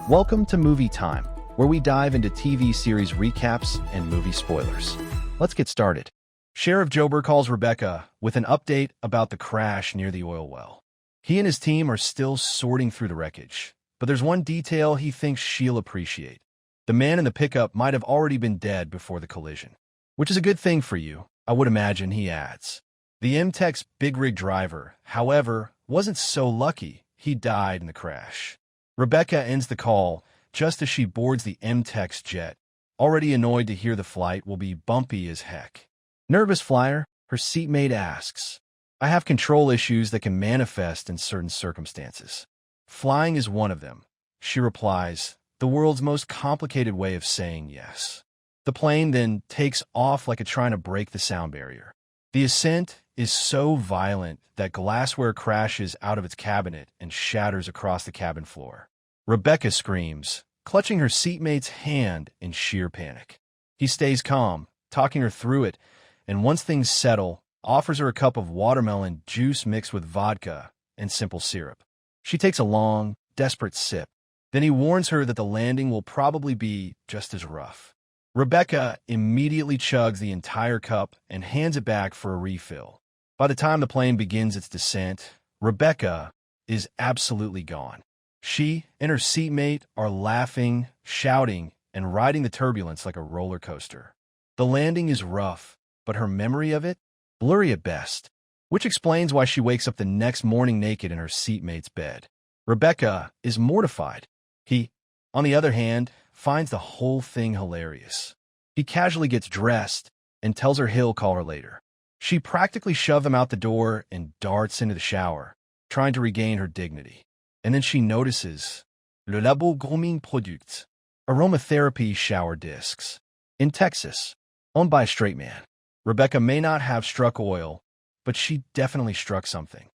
Welcome to Movie Time, where we dive into TV series recaps and movie spoilers. Let's get started. Sheriff Joeberg calls Rebecca with an update about the crash near the oil well. He and his team are still sorting through the wreckage, but there's one detail he thinks she'll appreciate. The man in the pickup might have already been dead before the collision, which is a good thing for you, I would imagine, he adds. The MTex big rig driver, however, wasn't so lucky. He died in the crash. Rebecca ends the call just as she boards the MTex jet, already annoyed to hear the flight will be bumpy as heck. Nervous flyer, her seatmate asks, "I have control issues that can manifest in certain circumstances. Flying is one of them," she replies, the world's most complicated way of saying yes. The plane then takes off like it's trying to break the sound barrier. The ascent is so violent that glassware crashes out of its cabinet and shatters across the cabin floor. Rebecca screams, clutching her seatmate's hand in sheer panic. He stays calm, talking her through it, and once things settle, offers her a cup of watermelon juice mixed with vodka and simple syrup. She takes a long, desperate sip. Then he warns her that the landing will probably be just as rough. Rebecca immediately chugs the entire cup and hands it back for a refill. By the time the plane begins its descent, Rebecca is absolutely gone. She and her seatmate are laughing, shouting, and riding the turbulence like a roller coaster. The landing is rough, but her memory of it, blurry at best, which explains why she wakes up the next morning naked in her seatmate's bed. Rebecca is mortified. He, on the other hand, finds the whole thing hilarious. He casually gets dressed and tells her he'll call her later. She practically shoves him out the door and darts into the shower, trying to regain her dignity. And then she notices Le Labo Grooming Products, aromatherapy shower discs, in Texas, owned by a straight man. Rebecca may not have struck oil, but she definitely struck something.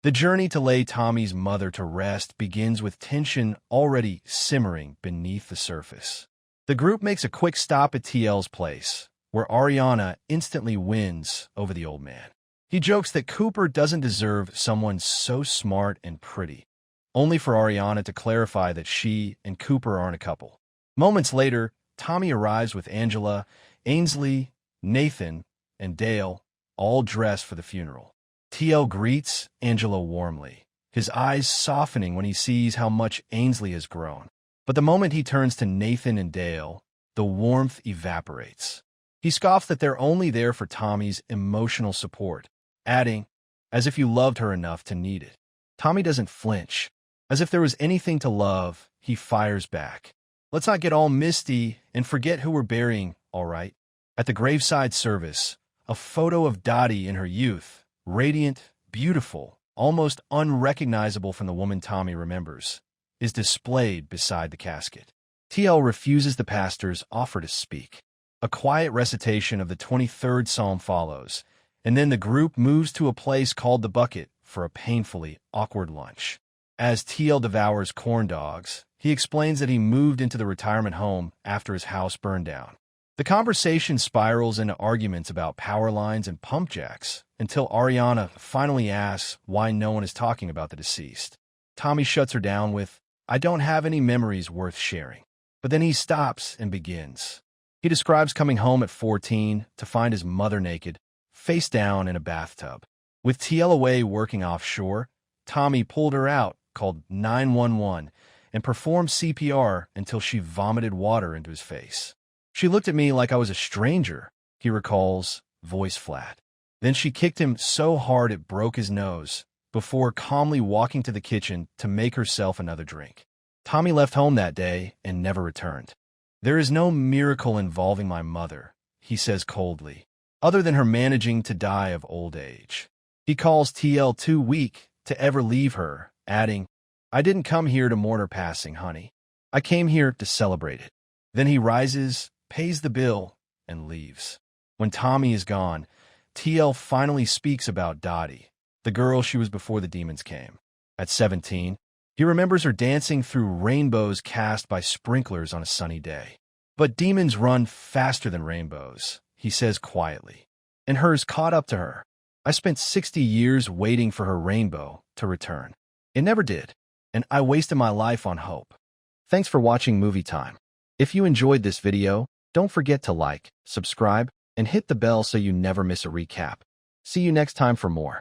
The journey to lay Tommy's mother to rest begins with tension already simmering beneath the surface. The group makes a quick stop at TL's place, where Ariana instantly wins over the old man. He jokes that Cooper doesn't deserve someone so smart and pretty, only for Ariana to clarify that she and Cooper aren't a couple. Moments later, Tommy arrives with Angela, Ainsley, Nathan, and Dale, all dressed for the funeral. TL greets Angela warmly, his eyes softening when he sees how much Ainsley has grown. But the moment he turns to Nathan and Dale, the warmth evaporates. He scoffs that they're only there for Tommy's emotional support, adding, "As if you loved her enough to need it." Tommy doesn't flinch. As if there was anything to love, he fires back. "Let's not get all misty and forget who we're burying, all right?" At the graveside service, a photo of Dottie in her youth, radiant, beautiful, almost unrecognizable from the woman Tommy remembers, is displayed beside the casket. TL refuses the pastor's offer to speak. A quiet recitation of the 23rd Psalm follows, and then the group moves to a place called the Bucket for a painfully awkward lunch. As TL devours corn dogs, he explains that he moved into the retirement home after his house burned down. The conversation spirals into arguments about power lines and pump jacks until Ariana finally asks why no one is talking about the deceased. Tommy shuts her down with, "I don't have any memories worth sharing." But then he stops and begins. He describes coming home at 14 to find his mother naked, face down in a bathtub. With TL away working offshore, Tommy pulled her out, called 911, and performed CPR until she vomited water into his face. "She looked at me like I was a stranger," he recalls, voice flat. Then she kicked him so hard it broke his nose, before calmly walking to the kitchen to make herself another drink. Tommy left home that day and never returned. "There is no miracle involving my mother," he says coldly, "other than her managing to die of old age." He calls TL too weak to ever leave her, adding, "I didn't come here to mourn her passing, honey. I came here to celebrate it." Then he rises, pays the bill, and leaves. When Tommy is gone, TL finally speaks about Dottie, the girl she was before the demons came. At 17, he remembers her dancing through rainbows cast by sprinklers on a sunny day. "But demons run faster than rainbows," he says quietly, and hers caught up to her. "I spent 60 years waiting for her rainbow to return. It never did, and I wasted my life on hope." Thanks for watching Movie Time. If you enjoyed this video, don't forget to like, subscribe, and hit the bell so you never miss a recap. See you next time for more.